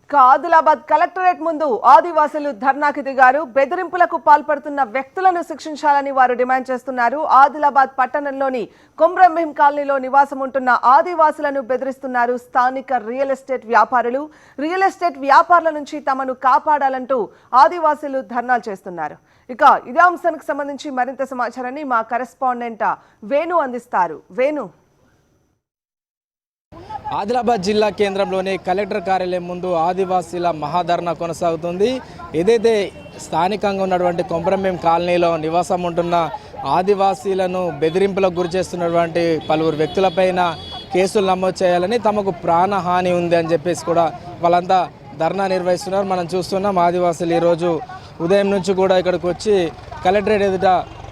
Adilabad collectorate ముందు ఆదివాసులు ధర్నాకి దిగారు. బెదిరింపులకు పాల్పడుతున్న వ్యక్తులను శిక్షించాలని వారు డిమాండ్ చేస్తున్నారు. ఆదిలాబాద్ పట్టణంలోని కొమ్రంభీం కాలనీలో నివాసం ఉంటున్న ఆదివాసులను బెదిరిస్తున్నారు స్థానిక రియల్ ఎస్టేట్ వ్యాపారులు. రియల్ ఎస్టేట్ వ్యాపారుల నుంచి తమను కాపాడాలంటూ ఆదివాసులు ధర్నాలు చేస్తున్నారు. ఇక ఇదే అంశానికి సంబంధించి మరింత సమాచారాన్ని మా కరెస్పాండెంట్ వేణు అందిస్తారు. వేణు, ఆదిలాబాద్ జిల్లా కేంద్రంలోని కలెక్టర్ కార్యాలయం ముందు ఆదివాసీల మహాధర్నా కొనసాగుతుంది. ఏదైతే స్థానికంగా ఉన్నటువంటి కొమ్రంభీం కాలనీలో నివాసం ఉంటున్న ఆదివాసీలను బెదిరింపులకు గురి చేస్తున్నటువంటి పలువురు వ్యక్తులపైన కేసులు నమోదు చేయాలని, తమకు ప్రాణహాని ఉంది అని చెప్పేసి కూడా వాళ్ళంతా ధర్నా నిర్వహిస్తున్నారు. మనం చూస్తున్నాం ఆదివాసీలు ఈరోజు ఉదయం నుంచి కూడా ఇక్కడికి వచ్చి కలెక్టరేట్ ఎదుట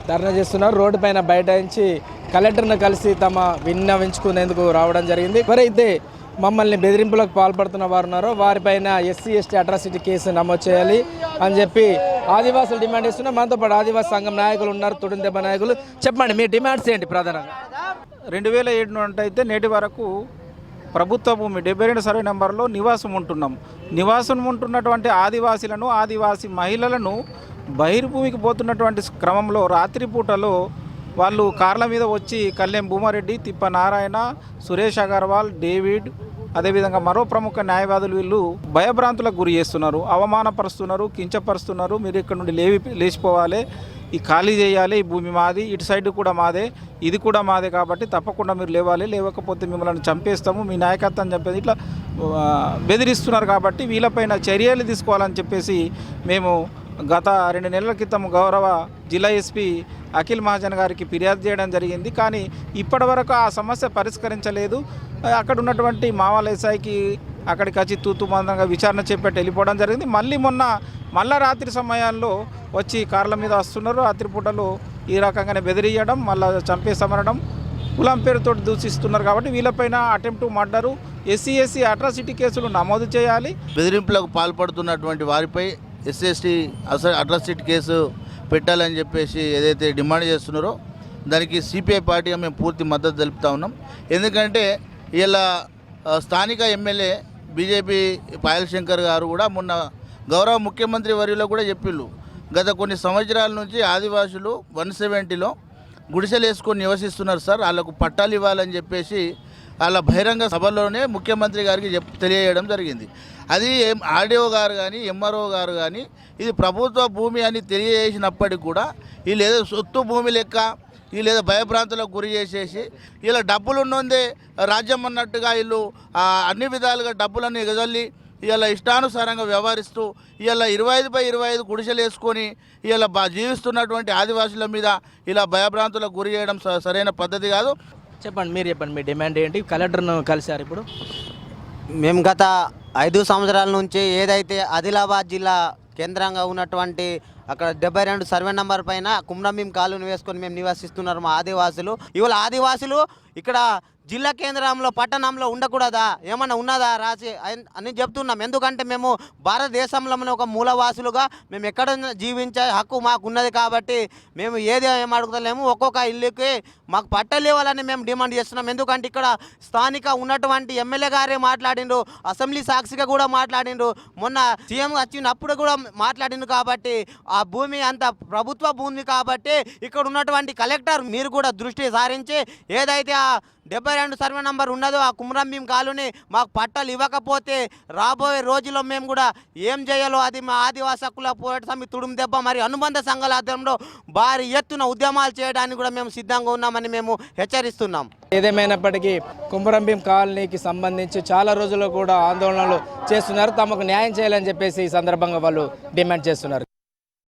ధర్నా చేస్తున్నారు. రోడ్డు పైన బైఠాయించి కలెక్టర్ను కలిసి తమ విన్నవించుకునేందుకు రావడం జరిగింది. ఎవరైతే మమ్మల్ని బెదిరింపులకు పాల్పడుతున్న వారు ఉన్నారో వారిపైన SC/ST అట్రాసిటీ కేసు నమోదు చేయాలి అని చెప్పి ఆదివాసులు డిమాండ్ చేస్తున్నారు. మనతో పాటు ఆదివాసీ సంఘం నాయకులు ఉన్నారు, తుడుందెబ్బ నాయకులు. చెప్పండి, మీ డిమాండ్స్ ఏంటి ప్రధానంగా? 2007 నుండి అయితే నేటి వరకు ప్రభుత్వ భూమి 72 సర్వే నెంబర్లో నివాసం ఉంటున్నాం. నివాసం ఉంటున్నటువంటి ఆదివాసీలను, ఆదివాసీ మహిళలను బహిర్భూమికి పోతున్నటువంటి క్రమంలో రాత్రిపూటలో వాళ్ళు కార్ల మీద వచ్చి కళ్యాణ్ భూమారెడ్డి, తిప్ప నారాయణ, సురేష్ అగర్వాల్, డేవిడ్, అదేవిధంగా మరో ప్రముఖ న్యాయవాదులు వీళ్ళు భయభ్రాంతులకు గురి చేస్తున్నారు, అవమానపరుస్తున్నారు, కించపరుస్తున్నారు. మీరు ఇక్కడ నుండి లేచిపోవాలి, ఈ ఖాళీ చేయాలి, ఈ భూమి మాది, ఇటు సైడ్ కూడా మాదే, ఇది కూడా మాదే, కాబట్టి తప్పకుండా మీరు లేవాలి, లేవకపోతే మిమ్మల్ని చంపేస్తాము, మీ నాయకత్వం చంపేది, ఇట్లా బెదిరిస్తున్నారు. కాబట్టి వీళ్ళపైన చర్యలు తీసుకోవాలని చెప్పేసి మేము గత 2 నెలల క్రితం గౌరవ జిల్లా SP అఖిల్ మహాజన్ గారికి ఫిర్యాదు చేయడం జరిగింది. కానీ ఇప్పటి వరకు ఆ సమస్య పరిష్కరించలేదు. అక్కడ ఉన్నటువంటి మావాల ఎస్ఐకి అక్కడికి వచ్చి తూతుమందంగా విచారణ చేపట్టి వెళ్ళిపోవడం జరిగింది. మళ్ళా రాత్రి సమయాల్లో వచ్చి కార్ల మీద వస్తున్నారు. రాత్రిపూటలు ఈ రకంగానే బెదిరియడం, మళ్ళీ చంపేసమనడం, కులం పేరుతో దూషిస్తున్నారు. కాబట్టి వీళ్ళపైన అటెంప్ట్ మర్డరు, SC/ST అట్రాసిటీ కేసులు నమోదు చేయాలి. బెదిరింపులకు పాల్పడుతున్నటువంటి వారిపై SC/ST అట్రాసిటీ కేసు పెట్టాలని చెప్పేసి ఏదైతే డిమాండ్ చేస్తున్నారో దానికి CPI పార్టీగా మేము పూర్తి మద్దతు తెలుపుతా ఉన్నాం. ఎందుకంటే ఇలా స్థానిక ఎమ్మెల్యే BJP పాయల్ శంకర్ గారు కూడా మొన్న గౌరవ ముఖ్యమంత్రి వర్యులో కూడా చెప్పిళ్ళు, గత కొన్ని సంవత్సరాల నుంచి ఆదివాసులు 170లో గుడిసెలు వేసుకొని నివసిస్తున్నారు సార్, వాళ్ళకు పట్టాలు ఇవ్వాలని చెప్పేసి వాళ్ళ బహిరంగ సభలోనే ముఖ్యమంత్రి గారికి తెలియజేయడం జరిగింది. అది RDO గారు కానీ MRO గారు కానీ ఇది ప్రభుత్వ భూమి అని తెలియజేసినప్పటికి కూడా వీళ్ళు ఏదో సొత్తు భూమి లెక్క వీళ్ళు ఏదో భయభ్రాంతులకు గురి చేసేసి ఇలా డబ్బులు ఉన్నదే రాజ్యం అన్నట్టుగా వీళ్ళు అన్ని విధాలుగా డబ్బులను ఎగజల్లి ఇలా ఇష్టానుసారంగా వ్యవహరిస్తూ ఇలా 25/25 గుడిసెలు వేసుకొని ఇలా జీవిస్తున్నటువంటి ఆదివాసుల మీద ఇలా భయభ్రాంతులకు గురి చేయడం సరైన పద్ధతి కాదు. చెప్పండి, మీరు చెప్పండి, మీ డిమాండ్ ఏంటి? కలెక్టర్ను కలిశారు ఇప్పుడు? మేము గత 5 సంవత్సరాల నుంచి ఏదైతే ఆదిలాబాద్ జిల్లా కేంద్రంగా ఉన్నటువంటి అక్కడ 72 సర్వే నెంబర్ పైన కొమ్రంభీం కాలనీ వేసుకొని మేము నివసిస్తున్నారు మా ఆదివాసులు. ఇవాళ ఆదివాసులు ఇక్కడ జిల్లా కేంద్రంలో పట్టణంలో ఉండకూడదా, ఏమన్నా ఉన్నదా రాసి అని చెప్తున్నాం. ఎందుకంటే మేము భారతదేశంలోనే ఒక మూలవాసులుగా మేము ఎక్కడ జీవించే హక్కు మాకు ఉన్నది. కాబట్టి మేము ఏం అడుగుతలేము, ఒక్కొక్క ఇల్లుకి మాకు పట్టాలు ఇవ్వాలని మేము డిమాండ్ చేస్తున్నాం. ఎందుకంటే ఇక్కడ స్థానిక ఉన్నటువంటి ఎమ్మెల్యే గారే మాట్లాడిండ్రు, అసెంబ్లీ సాక్షిగా కూడా మాట్లాడిండ్రు, మొన్న CM వచ్చినప్పుడు కూడా మాట్లాడిండ్రు. కాబట్టి ఆ భూమి అంత ప్రభుత్వ భూమి కాబట్టి ఇక్కడ ఉన్నటువంటి కలెక్టర్ మీరు కూడా దృష్టి సారించి ఏదైతే ఆ 72 సర్వే నంబర్ ఉన్నదో ఆ కొమ్రంభీం కాలనీ మాకు పట్టాలు ఇవ్వకపోతే రాబోయే రోజుల్లో మేము కూడా ఏం చేయాలో అది మా ఆదివాసీ హక్కుల పోరాట సమితి తుడుందెబ్బ మరి అనుబంధ సంఘాల ఆధ్వర్యంలో భారీ ఎత్తున ఉద్యమాలు చేయడానికి కూడా మేము సిద్ధంగా ఉన్నామని మేము హెచ్చరిస్తున్నాం. ఏదేమైనప్పటికీ కొమ్రంభీం కాలనీకి సంబంధించి చాలా రోజులు కూడా ఆందోళనలు చేస్తున్నారు. తమకు న్యాయం చేయాలని చెప్పేసి ఈ సందర్భంగా వాళ్ళు డిమాండ్ చేస్తున్నారు.